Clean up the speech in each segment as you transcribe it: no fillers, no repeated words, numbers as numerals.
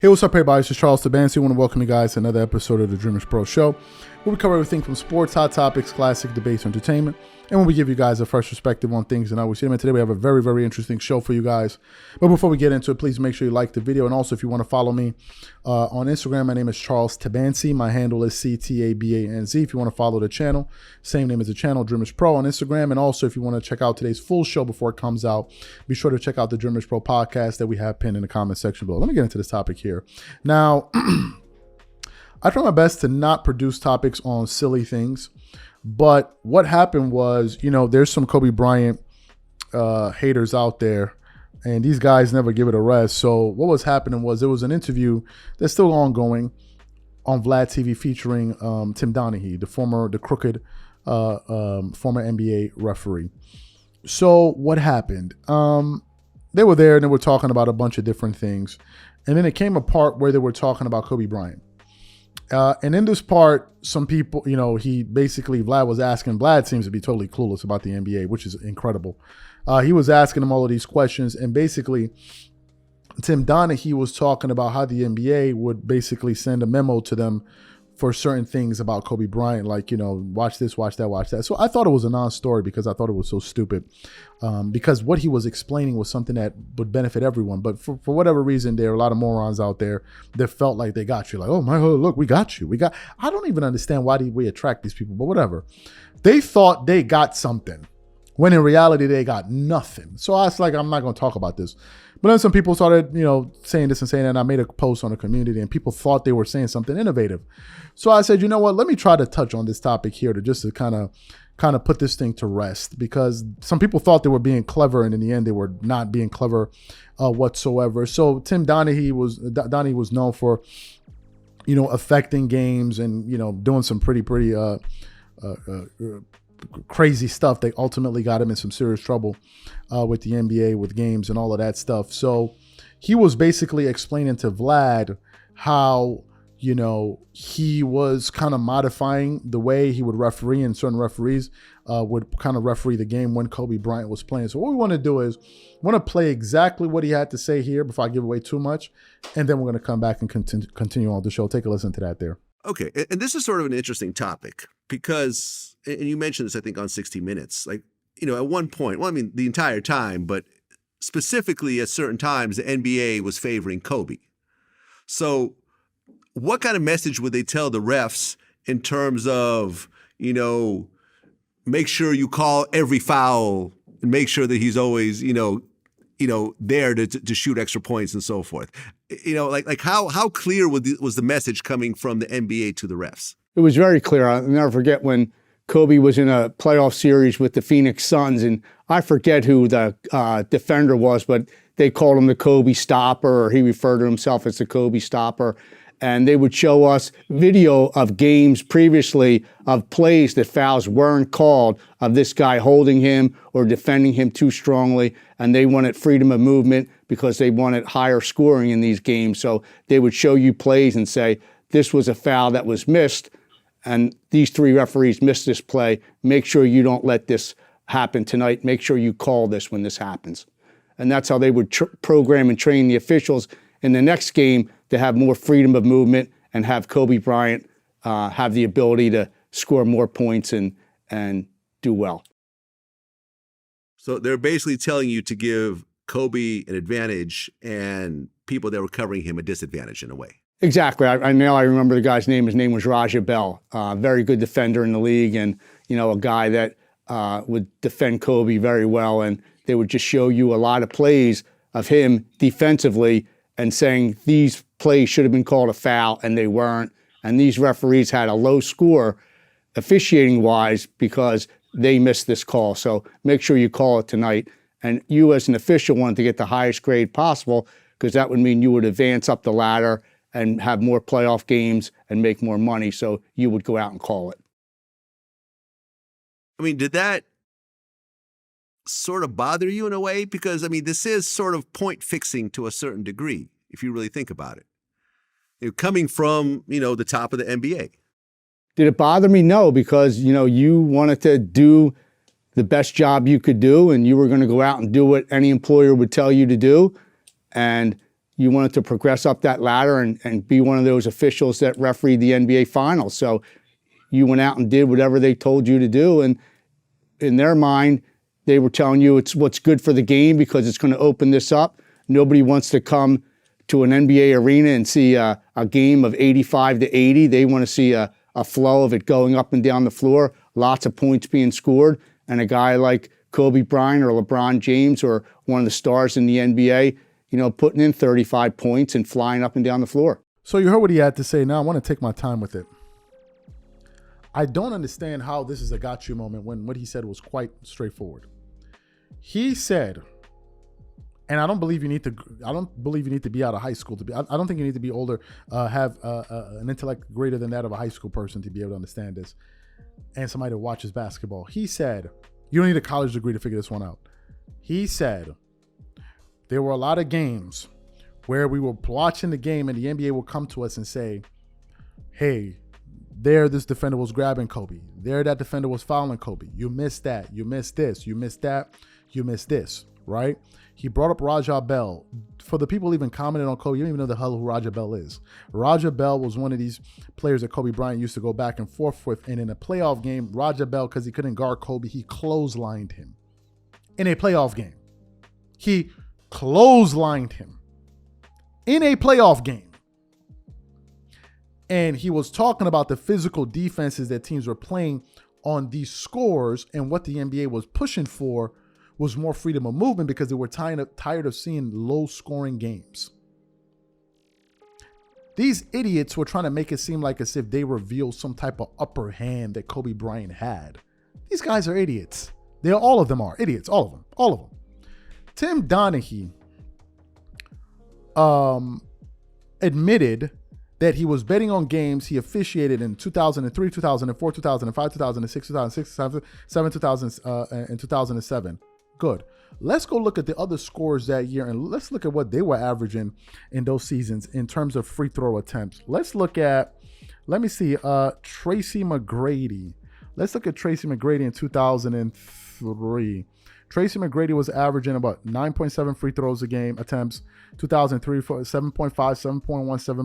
Hey, what's up, everybody? This is Charles Debunking. I want to welcome you guys to another episode of the DREAMERSPRO show, where we cover everything from sports, hot topics, classic debates, entertainment, and when we give you guys a fresh perspective on things and how we see them. And today we have a very, very interesting show for you guys. But before we get into it, please make sure you like the video. And also, if you want to follow me on Instagram, my name is Charles Tabansi. My handle is CTABANZ. If you want to follow the channel, same name as the channel, DREAMERSPRO on Instagram. And also, if you want to check out today's full show before it comes out, be sure to check out the DREAMERSPRO podcast that we have pinned in the comment section below. Let me get into this topic here. Now, I try my best to not produce topics on silly things, but what happened was, there's some Kobe Bryant haters out there, and these guys never give it a rest. So what was happening was there was an interview that's still ongoing on Vlad TV featuring Tim Donaghy, the crooked former NBA referee. So what happened? They were there and they were talking about a bunch of different things. And then it came a part where they were talking about Kobe Bryant. And in this part, some people, Vlad was asking, Vlad seems to be totally clueless about the NBA, which is incredible. He was asking him all of these questions. And basically, Tim Donaghy was talking about how the NBA would basically send a memo to them for certain things about Kobe Bryant, like, watch this, watch that, watch that. So I thought it was a non-story because I thought it was so stupid, because what he was explaining was something that would benefit everyone. But for whatever reason, there are a lot of morons out there that felt like they got you. Like, oh, look, we got you. I don't even understand why we attract these people, but whatever. They thought they got something when in reality, they got nothing. So I was like, I'm not going to talk about this. But then some people started, saying this and saying that, and I made a post on the community, and people thought they were saying something innovative. So I said, you know what, let me try to touch on this topic here to kind of put this thing to rest, because some people thought they were being clever, and in the end, they were not being clever whatsoever. So Tim Donaghy was known for, affecting games and, doing some pretty crazy stuff. They ultimately got him in some serious trouble with the NBA, with games and all of that stuff. So he was basically explaining to Vlad how, he was kind of modifying the way he would referee, and certain referees would kind of referee the game when Kobe Bryant was playing. So what we want to do is play exactly what he had to say here before I give away too much. And then we're going to come back and continue on the show. Take a listen to that there. Okay. And this is sort of an interesting topic because, and you mentioned this, I think, on 60 Minutes, like, at one point, the entire time, but specifically at certain times, the NBA was favoring Kobe. So what kind of message would they tell the refs in terms of, make sure you call every foul and make sure that he's always, there to shoot extra points and so forth? How clear was the message coming from the NBA to the refs? It was very clear. I'll never forget when Kobe was in a playoff series with the Phoenix Suns, and I forget who the defender was, but they called him the Kobe Stopper, or he referred to himself as the Kobe Stopper. And they would show us video of games previously of plays that fouls weren't called, of this guy holding him or defending him too strongly. And they wanted freedom of movement because they wanted higher scoring in these games. So they would show you plays and say, this was a foul that was missed, and these three referees missed this play. Make sure you don't let this happen tonight. Make sure you call this when this happens. And that's how they would program and train the officials in the next game to have more freedom of movement and have Kobe Bryant have the ability to score more points and do well. So they're basically telling you to give Kobe an advantage and people that were covering him a disadvantage in a way. Exactly. I remember the guy's name. His name was Raja Bell, very good defender in the league, and a guy that would defend Kobe very well. And they would just show you a lot of plays of him defensively and saying these plays should have been called a foul, and they weren't. And these referees had a low score officiating-wise because they missed this call. So make sure you call it tonight. And you as an official wanted to get the highest grade possible, because that would mean you would advance up the ladder and have more playoff games and make more money. So you would go out and call it. Did that sort of bother you in a way? Because, this is sort of point fixing to a certain degree, if you really think about it. Coming from, the top of the NBA. Did it bother me? No, because, you wanted to do the best job you could do, and you were going to go out and do what any employer would tell you to do. And you wanted to progress up that ladder and be one of those officials that refereed the NBA Finals. So you went out and did whatever they told you to do. And in their mind, they were telling you it's what's good for the game because it's going to open this up. Nobody wants to come to an NBA arena and see a game of 85-80. They want to see a flow of it going up and down the floor, lots of points being scored, and a guy like Kobe Bryant or LeBron James or one of the stars in the NBA, putting in 35 points and flying up and down the floor. So you heard what he had to say. Now I want to take my time with it. I don't understand how this is a got you moment when what he said was quite straightforward. He said, and I don't believe you need to be out of high school to be. I don't think you need to be older, have an intellect greater than that of a high school person to be able to understand this. And somebody that watches basketball. He said, you don't need a college degree to figure this one out. He said, there were a lot of games where we were watching the game and the NBA will come to us and say, hey, there this defender was grabbing Kobe. There that defender was fouling Kobe. You missed that. You missed this. You missed that. You missed this, right? He brought up Raja Bell. For the people even commented on Kobe, you don't even know the hell who Raja Bell is. Raja Bell was one of these players that Kobe Bryant used to go back and forth with. And in a playoff game, Raja Bell, because he couldn't guard Kobe, he clotheslined him. In a playoff game. He clotheslined him. In a playoff game. And he was talking about the physical defenses that teams were playing on these scores, and what the NBA was pushing for was more freedom of movement because they were tired of seeing low-scoring games. These idiots were trying to make it seem like as if they revealed some type of upper hand that Kobe Bryant had. These guys are idiots. All of them are idiots. All of them. Tim Donaghy admitted that he was betting on games he officiated in 2003, 2004, 2005, 2006, 2006, 2007, and 2007. Good. Let's go look at the other scores that year, and let's look at what they were averaging in those seasons in terms of free throw attempts. Let me see, Tracy McGrady. Let's look at Tracy McGrady in 2003. Tracy McGrady was averaging about 9.7 free throws a game attempts. 2003, 7.5, 7.1,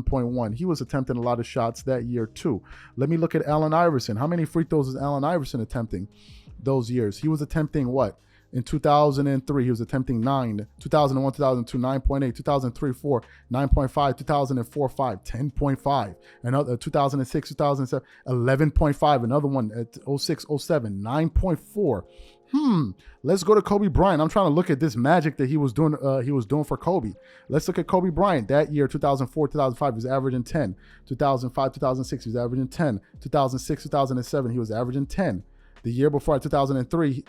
7.1. He was attempting a lot of shots that year too. Let me look at Allen Iverson. How many free throws is Allen Iverson attempting those years? He was attempting what? In 2003, he was attempting 9. 2001, 2002, 9.8. 2003, 4, 9.5. 2004, 5, 10.5. Another 2006, 2007, 11.5. Another one at 06, 07, 9.4. Let's go to Kobe Bryant. I'm trying to look at this magic that he was doing for Kobe. Let's look at Kobe Bryant. That year, 2004, 2005, he was averaging 10. 2005, 2006, he was averaging 10. 2006, 2007, he was averaging 10. The year before, 2003,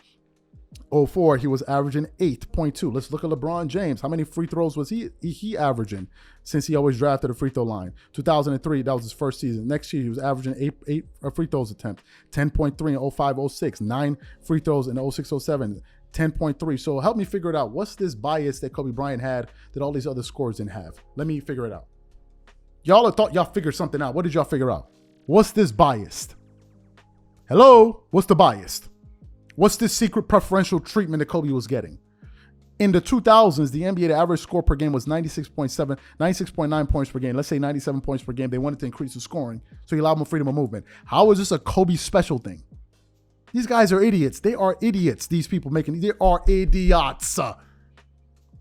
04, he was averaging 8.2. Let's look at LeBron James. How many free throws was he averaging since he always drafted a free throw line? 2003, that was his first season. Next year, he was averaging 8 free throws attempt. 10.3 in 05, 06. 9 free throws in 06, 07. 10.3. So help me figure it out. What's this bias that Kobe Bryant had that all these other scores didn't have? Let me figure it out. Y'all thought y'all figured something out. What did y'all figure out? What's this biased? Hello? What's the biased? What's this secret preferential treatment that Kobe was getting? In the 2000s, the NBA, the average score per game was 96.7, 96.9 points per game. Let's say 97 points per game. They wanted to increase the scoring, so he allowed more freedom of movement. How is this a Kobe special thing? These guys are idiots. They are idiots, these people they are idiots.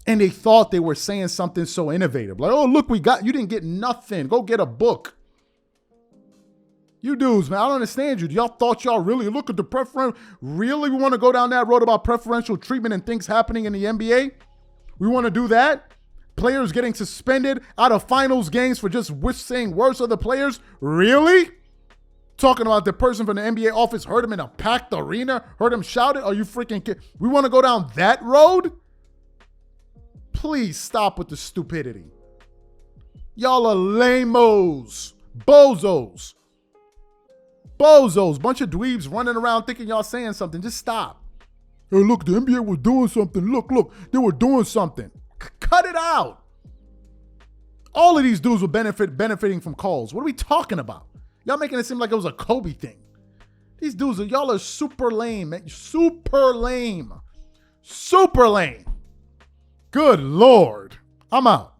And they thought they were saying something so innovative. Like, oh, look, you didn't get nothing. Go get a book. You dudes, man, I don't understand you. Y'all thought y'all really look at the preferential. Really, we want to go down that road about preferential treatment and things happening in the NBA? We want to do that? Players getting suspended out of finals games for just saying words of the players? Really? Talking about the person from the NBA office heard him in a packed arena, heard him shout it? Are you freaking kidding? We want to go down that road? Please stop with the stupidity. Y'all are lame-os, bozos. Bunch of dweebs running around thinking y'all saying something. Just stop. Hey, look, the NBA was doing something. Look, they were doing something. Cut it out. All of these dudes were benefiting from calls. What are we talking about? Y'all making it seem like it was a Kobe thing. These dudes, y'all are super lame, man. Super lame. Good Lord. I'm out.